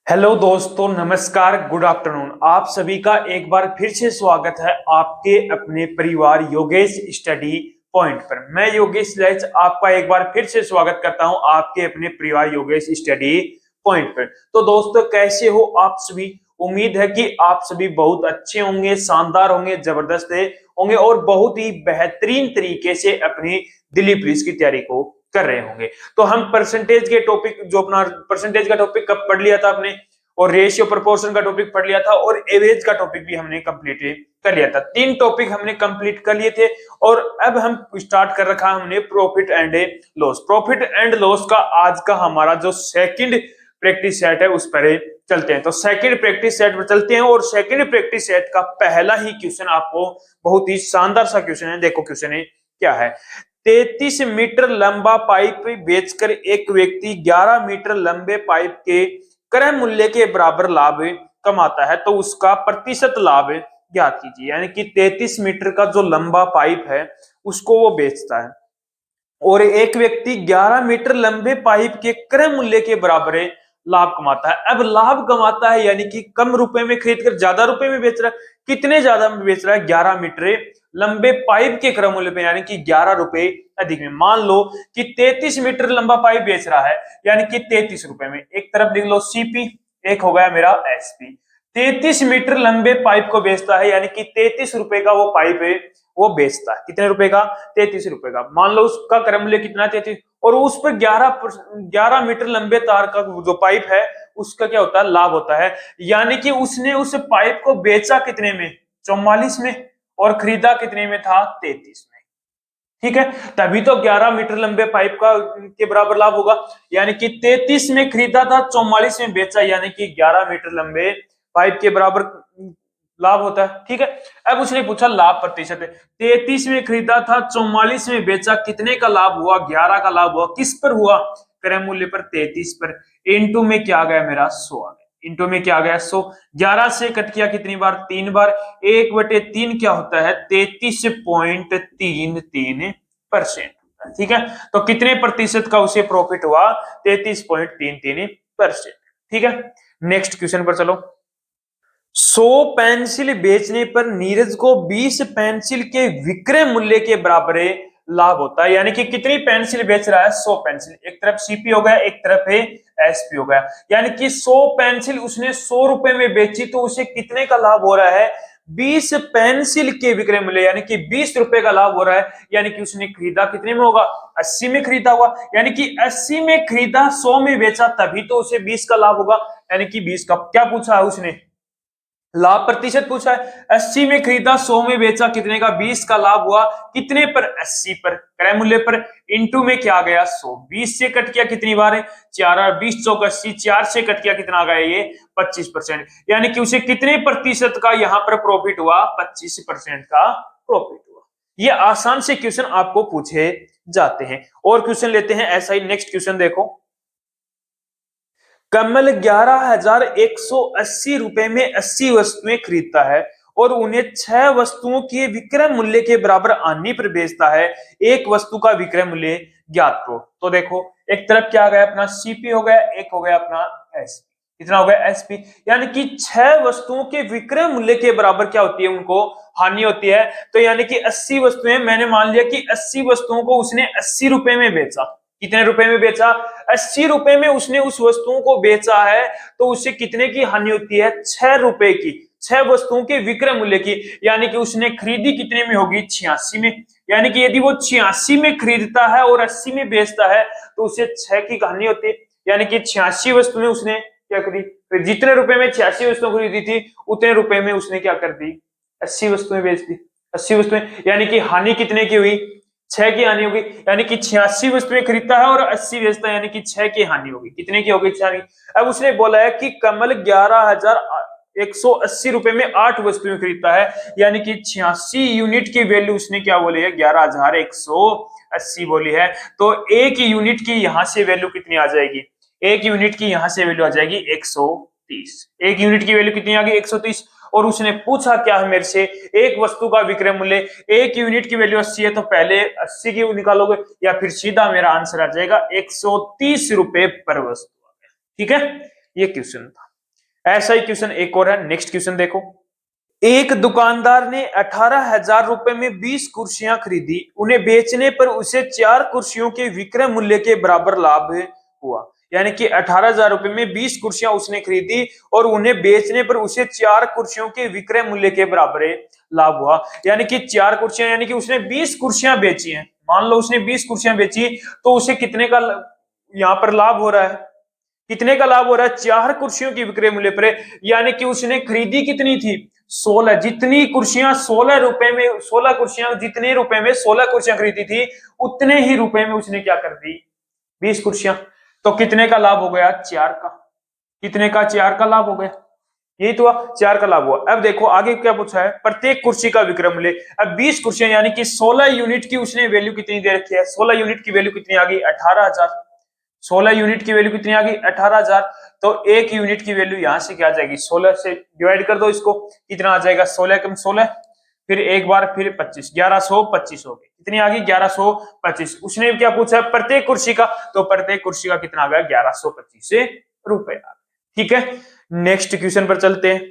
Hello दोस्तों, नमस्कार, good afternoon. आप सभी का एक बार फिर से स्वागत है आपके अपने परिवार योगेश स्टडी पॉइंट पर। मैं योगेश लैच आपका एक बार फिर से स्वागत करता हूं आपके अपने परिवार योगेश स्टडी पॉइंट पर। तो दोस्तों, कैसे हो आप सभी? उम्मीद है कि आप सभी बहुत अच्छे होंगे, शानदार होंगे, जबरदस्त होंगे और बहुत ही बेहतरीन तरीके से अपनी दिल्ली पुलिस की तैयारी को कर रहे होंगे। तो हम परसेंटेज के टॉपिक, जो अपना परसेंटेज का टॉपिक कब पढ़ लिया था आपने, और रेशियो प्रोपोर्शन का टॉपिक पढ़ लिया था, और एवरेज का टॉपिक भी हमने कंप्लीट कर लिया था। तीन टॉपिक हमने कंप्लीट कर लिए थे और अब हम स्टार्ट कर रखा हमने profit and loss. Profit and loss का आज का हमारा जो सेकंड प्रैक्टिस सेट है उस पर चलते हैं। तो सेकंड प्रैक्टिस सेट पर चलते हैं और सेकंड प्रैक्टिस सेट का पहला ही क्वेश्चन आपको बहुत ही शानदार सा क्वेश्चन है। देखो क्वेश्चन है क्या है। 33 मीटर लंबा पाइप बेचकर एक व्यक्ति 11 मीटर लंबे पाइप के क्रय मूल्य के बराबर लाभ कमाता है, तो उसका प्रतिशत लाभ ज्ञात कीजिए। यानी कि 33 मीटर का जो लंबा पाइप है उसको वो बेचता है और एक व्यक्ति 11 मीटर लंबे पाइप के क्रय मूल्य के बराबर लाभ कमाता है। अब लाभ कमाता है यानी कि कम रुपए में खरीद कर ज्यादा रुपए में बेच रहा है। कितने ज्यादा में बेच रहा है? 11 मीटर लंबे पाइप के क्रय मूल्य पे, यानी कि 11 रुपए अधिक में। मान लो कि 33 मीटर लंबा पाइप बेच रहा है यानी कि 33 रुपए में। एक तरफ लिख लो सीपी, एक हो गया मेरा एसपी। 33 मीटर लंबे पाइप को बेचता है यानी कि 33 रुपए का वो पाइप है वो बेचता है। कितने रुपए का? 33 रुपए का। मान लो उसका क्रय मूल्य कितना? 33, और उस पर 11 मीटर लंबे तार का जो पाइप है उसका क्या होता है? लाभ होता है। यानी कि उसने उस पाइप को बेचा कितने में? 44 में, और खरीदा कितने में था? 33 में। ठीक है, तभी तो 11 मीटर लंबे पाइप का के बराबर लाभ होगा। यानी कि 33 में खरीदा था, 44 में बेचा, यानी कि 11 मीटर लंबे पाइप के बराबर लाभ होता है। ठीक है, अब उसने पूछा लाभ प्रतिशत है। 33 में खरीदा था, 44 में बेचा, कितने का लाभ हुआ? 11 का लाभ हुआ। किस पर हुआ? क्रय मूल्य पर, 33 पर। इंटू में क्या आ गया मेरा? 100 आ गया। इंटू में क्या आ गया? 100। 11 से कट किया कितनी बार? 3 बार। 1/3 क्या होता है? 33.33%। ठीक है, तो कितने प्रतिशत का उसे प्रॉफिट हुआ? 33.33%। ठीक है, नेक्स्ट क्वेश्चन पर चलो। 100 पेंसिल बेचने पर नीरज को 20 पेंसिल के विक्रय मूल्य के बराबर लाभ होता है। यानी कि कितनी पेंसिल बेच रहा है? 100 पेंसिल। एक तरफ सीपी हो गया, एक तरफ है एसपी हो गया। यानी कि 100 पेंसिल उसने 100 रुपए में बेची, तो उसे कितने का लाभ हो रहा है? 20 पेंसिल के विक्रय मूल्य, यानी कि 20 रुपए का लाभ हो रहा है। यानी कि उसने खरीदा कितने में होगा? 80 में खरीदा होगा। यानी कि 80 में खरीदा, 100 में बेचा, तभी तो उसे 20 का लाभ होगा। यानी कि 20 का क्या पूछा है उसने? लाभ प्रतिशत पूछा है। 80 में खरीदा, 100 में बेचा, कितने का? 20 का लाभ हुआ। कितने पर? 80 पर, क्रय मूल्य पर। इंटू में क्या आ गया? 100। 20 से कट किया कितनी बार? 4 और 20 चौक 80। 4 से कट किया कितना आ गया? ये 25%। यानी कि उसे कितने प्रतिशत का यहाँ पर प्रॉफिट हुआ? 25% का प्रॉफिट हुआ। ये आसान से क्वेश्चन आपको पूछे जाते हैं। और क्वेश्चन लेते हैं ऐसा ही। नेक्स्ट क्वेश्चन देखो। कमल 11,180 रुपए में 80 वस्तुएं खरीदता है और उन्हें 6 वस्तुओं के विक्रय मूल्य के बराबर आने पर बेचता है। एक वस्तु का विक्रय मूल्य ज्ञात करो। तो देखो, एक तरफ क्या आ गया अपना? सीपी हो गया, एक हो गया अपना एसपी। कितना हो गया? एसपी। यानी कि 6 वस्तुओं के विक्रय मूल्य के बराबर क्या होती है? उनको हानि होती है। तो यानी कि 80 वस्तुएं, मैंने मान लिया कि 80 वस्तुओं को उसने 80 रुपए में बेचा। कितने रुपए में बेचा? 80 रुपए में उसने उस वस्तुओं को बेचा है, तो उससे कितने की हानि होती है? 6 रुपए की। 6 वस्तुओं के विक्रय मूल्य की। यानी कि उसने खरीदी कितने में होगी? 86 में। यानी कि यदि वो 86 में खरीदता है और 80 में बेचता है, तो उसे 6 की हानि होती है। यानी कि 86 वस्तुएं उसने क्या करी? फिर जितने रुपए में 86 वस्तुएं खरीदी थी, उतने रुपए में उसने क्या कर दी? 80 वस्तुएं बेच दी। 80 वस्तुएं, यानी कि हानि कितने की हुई? 6 की हानि होगी। यानी कि 86 वस्तुएं खरीदता है और 80 बेचता है, यानी कि 6 की हानि होगी। कितने की होगी? 6 की। अब उसने बोला है कि कमल 11,180 रुपए में 8 वस्तुएं खरीदता है, यानी कि 86 यूनिट की वैल्यू उसने क्या बोली है? 11,180 बोली है। तो एक यूनिट की यहां से वैल्यू कितनी आ जाएगी? एक यूनिट की यहां से वैल्यू आ जाएगी 130। एक यूनिट की वैल्यू कितनी आ गई? 130। और उसने पूछा क्या है मेरे से? एक वस्तु का विक्रय मूल्य। एक यूनिट की वैल्यू 80 है, तो पहले 80 की निकालोगे, या फिर सीधा मेरा आंसर आ जाएगा 130 रुपए पर वस्तु। ठीक है, ये क्वेश्चन था। ऐसा ही क्वेश्चन एक और है, नेक्स्ट क्वेश्चन देखो। एक दुकानदार ने 18,000 रुपए में 20 कुर्सियां खरीदी, उन्हें बेचने पर उसे 4 कुर्सियों के विक्रय मूल्य के बराबर लाभ हुआ। यानी कि 18,000 रुपए में 20 कुर्सियां उसने खरीदी और उन्हें बेचने पर उसे 4 कुर्सियों के विक्रय मूल्य के बराबर लाभ हुआ। यानी कि 4 कुर्सियां, यानी कि उसने 20 कुर्सियां बेची हैं। मान लो उसने 20 कुर्सियां बेची तो उसे कितने का यहाँ पर लाभ हो रहा है, कितने का लाभ हो रहा है, 4 कुर्सियों की विक्रय मूल्य पर। यानी कि उसने खरीदी कितनी थी, 16, जितनी कुर्सियां 16 रुपए में, 16 कुर्सियां जितने रुपए में 16 कुर्सियां खरीदी थी, उतने ही रुपए में उसने क्या कर दी, 20 कुर्सियां। तो कितने का लाभ हो गया, 4 का। कितने का, 4 का लाभ हो गया। यही तो 4 का लाभ हुआ। अब देखो आगे क्या पूछा है, प्रत्येक कुर्सी का विक्रय मूल्य। अब 20 कुर्सियां यानी कि 16 यूनिट की उसने वैल्यू कितनी दे रखी है, 16 यूनिट की वैल्यू कितनी आ गई, 18,000। 16 यूनिट की वैल्यू कितनी आ गई, 18,000। तो एक यूनिट की वैल्यू यहां से क्या आ जाएगी, 16 से डिवाइड कर दो इसको, कितना आ जाएगा, 16 कम 16, फिर एक बार फिर 25, 1125 हो गई। कितनी आ गई, 1125। उसने क्या पूछा है, प्रत्येक कुर्सी का, तो प्रत्येक कुर्सी का कितना आ गया, 1125 रुपए। ठीक है, नेक्स्ट क्वेश्चन पर चलते हैं।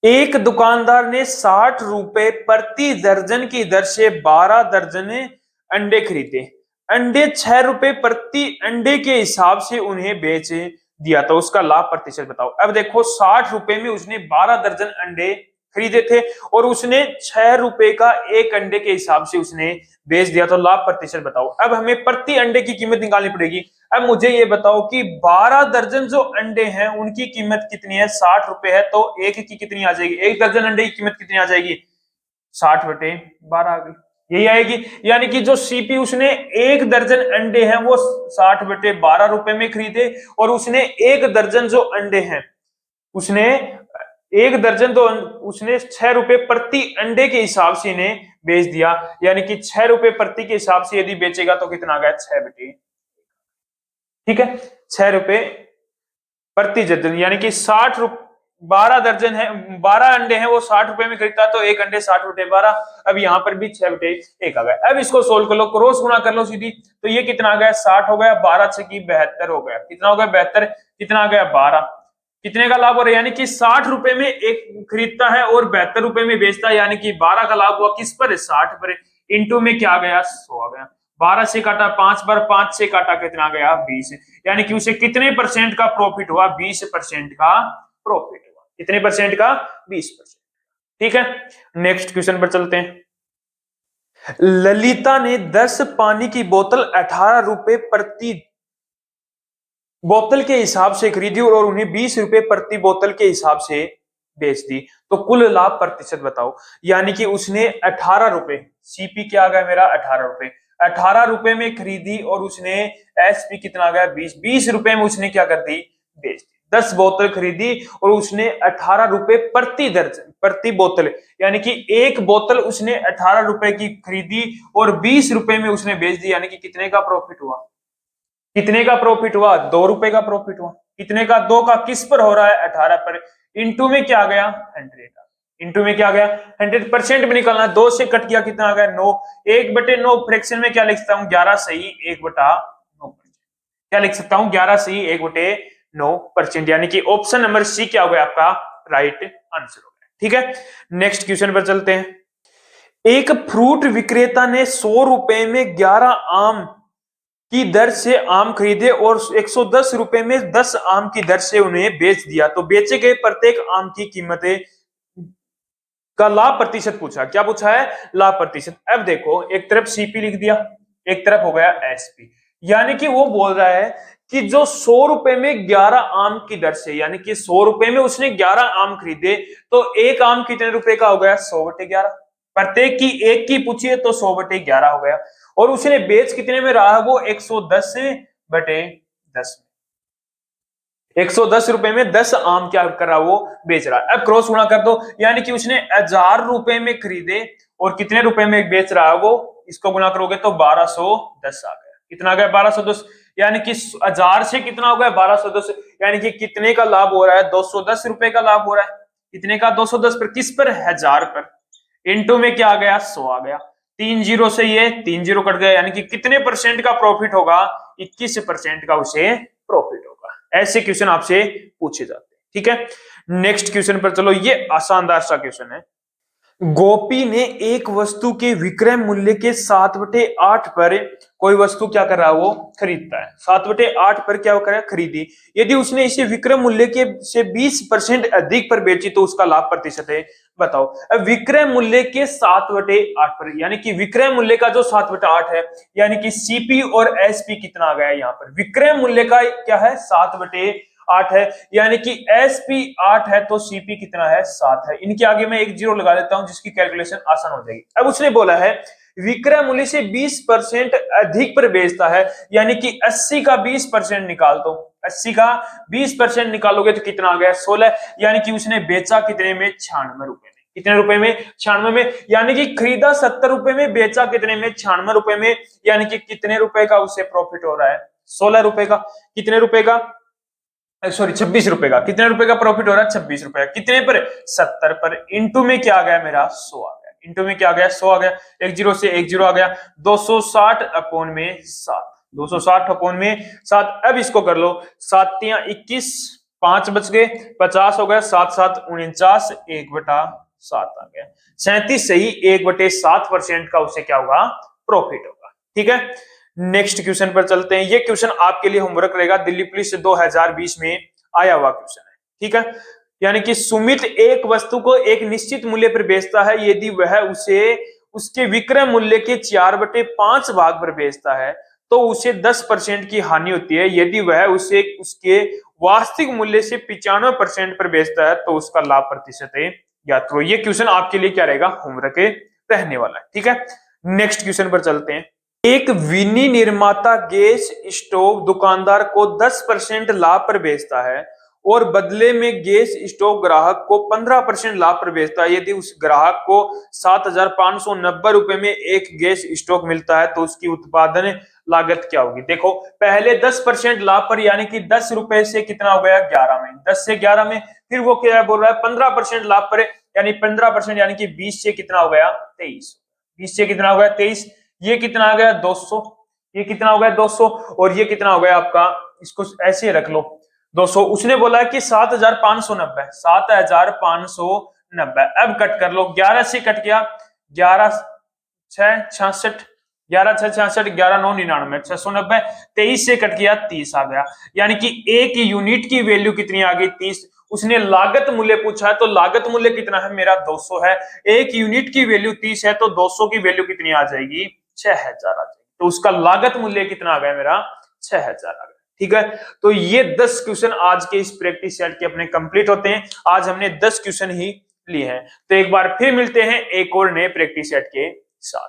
एक दुकानदार ने 60 रुपए प्रति दर्जन की दर से 12 दर्जन अंडे खरीदे। अंडे 6 रुपए प्रति अंडे के हिसाब से उन्हें बेच दिया, तो उसका लाभ प्रतिशत बताओ। अब देखो 60 रुपए में उसने 12 दर्जन अंडे खरीदे थे और उसने 6 रुपए का एक अंडे के हिसाब से उसने बेच दिया, तो लाभ प्रतिशत बताओ। अब हमें प्रति अंडे की कीमत निकालनी पड़ेगी। अब मुझे ये बताओ कि 12 दर्जन जो अंडे हैं उनकी कीमत कितनी है, 60 रुपए है, तो एक की कितनी आ जाएगी, एक दर्जन अंडे की कीमत कितनी आ जाएगी, 60 बटे 12 आ गई, यही आएगी। यानी कि जो सीपी उसने एक दर्जन अंडे हैं वो 60 बटे 12 रुपए में खरीदे और उसने एक दर्जन जो अंडे हैं, उसने एक दर्जन तो उसने 6 रुपए प्रति अंडे के हिसाब से इन्हें बेच दिया। यानी कि 6 रुपए प्रति के हिसाब से यदि बेचेगा तो कितना आ गया, 6 बटे, ठीक है, 6 रुपए प्रति दर्जन। यानी कि 60 रुपए, 12 दर्जन है, 12 अंडे हैं वो 60 रुपए में खरीदता, तो एक अंडे 60 बटे 12। अब यहाँ पर भी 6 बटे 1 आ गया। अब इसको सोल्व कर लो, क्रॉस गुणा कर लो सीधी, तो ये कितना आ गया, 60 हो गया, 12 6 की 72 हो गया। कितना हो गया, 72, कितना आ गया, 12। कितने का लाभ हो रहा है, यानी कि 60 रुपए में एक खरीदता है और 72 रुपए में बेचता है, यानी कि 12 का लाभ हुआ किस पर, 60 पर। इंटू में क्या आ गया, 100 आ गया। 12 से काटा 5 बार, 5 से काटा कितना आ गया, 20। यानी कि उसे कितने परसेंट का प्रॉफिट हुआ, 20% का प्रॉफिट हुआ। कितने परसेंट का, 20%। ठीक है, नेक्स्ट क्वेश्चन पर चलते हैं। ललिता ने 10 पानी की बोतल 18 रुपए प्रति बोतल के हिसाब से खरीदी और उन्हें 20 रुपए प्रति बोतल के हिसाब से बेच दी, तो कुल लाभ प्रतिशत बताओ। यानी कि उसने 18 रुपए, सीपी क्या आ गया मेरा, 18 रुपए, 18 रुपए में खरीदी और उसने एसपी कितना आ गया, 20 रुपए में उसने क्या कर दी, बेच दी। 10 बोतल खरीदी और उसने 18 रुपए प्रति दर्जन, प्रति बोतल, यानी कि एक बोतल उसने 18 रुपए की खरीदी और 20 रुपए में उसने बेच दी। यानी कि कितने का प्रॉफिट हुआ, कितने का प्रॉफिट हुआ, 2 रुपए का प्रॉफिट हुआ। कितने का, 2 का किस पर हो रहा है, 18 पर। इंटू में क्या आ गया, 100। इंटू में क्या आ गया, 100% में निकलना, 2 से कट किया, कितना आ गया, 9। 1 बटे 9 फ्रैक्शन में क्या लिख सकता हूं, 11 सही 1 बटा 9। क्या लिख सकता हूं, 11 सही 1 बटे 9%। यानी कि ऑप्शन नंबर सी क्या हो गया आपका राइट आंसर हो गया। ठीक है, नेक्स्ट क्वेश्चन पर चलते हैं। एक फ्रूट विक्रेता ने 100 रुपए में 11 आम की दर से आम खरीदे और 110 रुपए में 10 आम की दर से उन्हें बेच दिया, तो बेचे गए प्रत्येक आम की कीमत का लाभ प्रतिशत पूछा। क्या पूछा है, लाभ प्रतिशत। अब देखो एक तरफ सीपी लिख दिया, एक तरफ हो गया एसपी। यानी कि वो बोल रहा है कि जो 100 रुपए में 11 आम की दर से, यानी कि 100 रुपए में उसने 11 आम खरीदे, तो एक आम कितने रुपए का हो गया, 100 बटे 11। प्रत्येक की एक की पूछिए तो 100 बटे 11 हो गया। और उसने बेच कितने में रहा, वो 110 बटे 10 में, 110 रुपए में 10 आम क्या कर रहा, वो बेच रहा है। अब क्रॉस गुणा कर दो, यानी कि उसने 1000 रुपए में खरीदे और कितने रुपए में बेच रहा है वो, इसको गुणा करोगे तो 1210 आ गया। कितना आ गया, 1210। यानी कि 1000 से कितना हो गया, 1210। यानी कि कितने का लाभ हो रहा है, 210 रुपए का लाभ हो रहा है। कितने का, 210 पर, किस पर, 1000 पर। इंटू में क्या आ गया, 100 आ गया। 3 जीरो से ये 3 जीरो कट गया, यानी कि कितने परसेंट का प्रॉफिट होगा, 21% का उसे प्रॉफिट होगा। ऐसे क्वेश्चन आपसे पूछे जाते हैं। ठीक है, नेक्स्ट क्वेश्चन पर चलो। ये शानदार सा क्वेश्चन है। गोपी ने एक वस्तु के विक्रय मूल्य के 7/8 पर कोई वस्तु क्या कर रहा है, वो खरीदता है। 7/8 पर क्या कर रहा है, खरीदी। यदि उसने इसे विक्रय मूल्य के से 20% अधिक पर बेची तो उसका लाभ प्रतिशत है, बताओ। अब विक्रय मूल्य के 7/8 पर, यानी कि विक्रय मूल्य का जो 7/8 है, यानी कि सीपी और एसपी कितना आ गया यहाँ पर। विक्रय मूल्य का क्या है, 7/8 है, यानी कि एसपी 8 है तो सीपी कितना है, 7 है। इनके आगे मैं एक जीरो लगा देता हूं जिसकी कैलकुलेशन आसान हो जाएगी। अब उसने बोला है विक्रय मूल्य से 20% अधिक पर बेचता है, यानी कि 80 का 20% निकाल दो। 80 का 20% निकालोगे तो कितना आ गया, 16। यानी कि उसने बेचा कितने में, 96 रुपए में। कितने रुपए में, 96 में। यानी कि खरीदा 70 रुपए में, बेचा कितने में, 96 रुपए में। यानी कि कितने रुपए का उसे प्रॉफिट हो रहा है, 16 रुपए का। कितने रुपए का, सॉरी 26 रुपए का। कितने रुपए का प्रॉफिट हो रहा है, 26 रुपए का। कितने पर, 70 पर। इंटू में क्या आ गया मेरा, 100 आ गया। इंटू में क्या आ गया, 100 आ गया। एक जीरो से एक जीरो आ गया। 260 अपॉन में 7, 260 अपॉन में 7। अब इसको कर लो, 7 तिया 21, 5 बच गए, 50 हो गया। 7 7 49, 1/7 आ गया। 37 सही 1/7% का उसे क्या होगा, प्रॉफिट होगा। ठीक है, नेक्स्ट क्वेश्चन पर चलते हैं। ये क्वेश्चन आपके लिए होमवर्क रहेगा, दिल्ली पुलिस से 2020 में आया हुआ क्वेश्चन है। ठीक है, यानी कि सुमित एक वस्तु को एक निश्चित मूल्य पर बेचता है, यदि वह उसे उसके विक्रय मूल्य के 4/5 भाग पर बेचता है तो उसे 10% की हानि होती है। यदि वह उसे उसके वास्तविक मूल्य से 95% पर बेचता है तो उसका लाभ प्रतिशत है, याद करो। ये क्वेश्चन आपके लिए क्या रहेगा, होमवर्क रहने वाला है। ठीक है, नेक्स्ट क्वेश्चन पर चलते हैं। एक विनिर्माता गैस स्टोव दुकानदार को 10% लाभ पर बेचता है और बदले में गैस स्टोव ग्राहक को 15% लाभ पर बेचता है। यदि उस ग्राहक को 7,590 रुपए में एक गैस स्टोव मिलता है तो उसकी उत्पादन लागत क्या होगी। देखो पहले 10% लाभ पर, यानी कि 10 रुपए से कितना हो गया, 11 में। 10 से 11 में, फिर वो क्या बोल रहा है, 15% लाभ पर, यानी 15%, यानी कि 20 से कितना हो गया, 23। 20 से कितना हो गया, 23। ये कितना आ गया, 200। ये कितना हो गया, 200। और ये कितना हो गया आपका, इसको ऐसे रख लो 200। उसने बोला है कि 7,590, 7,590। अब कट कर लो, 11 से कट गया, 11 6 66, 11 6 66, 11 9 99, 690। 23 से कट गया, 30 आ गया। यानी कि एक यूनिट की वैल्यू कितनी आ गई, 30। उसने लागत मूल्य पूछा है तो लागत मूल्य कितना है मेरा, 200 है। एक यूनिट की वैल्यू 30 है तो 200 की वैल्यू कितनी आ जाएगी, 6,000 आ जाएगी। तो उसका लागत मूल्य कितना आ गया मेरा, 6,000 आ गया। ठीक है, तो ये 10 क्वेश्चन आज के इस प्रैक्टिस सेट के अपने कंप्लीट होते हैं। आज हमने 10 क्वेश्चन ही लिए हैं। तो एक बार फिर मिलते हैं एक और नए प्रैक्टिस सेट के साथ।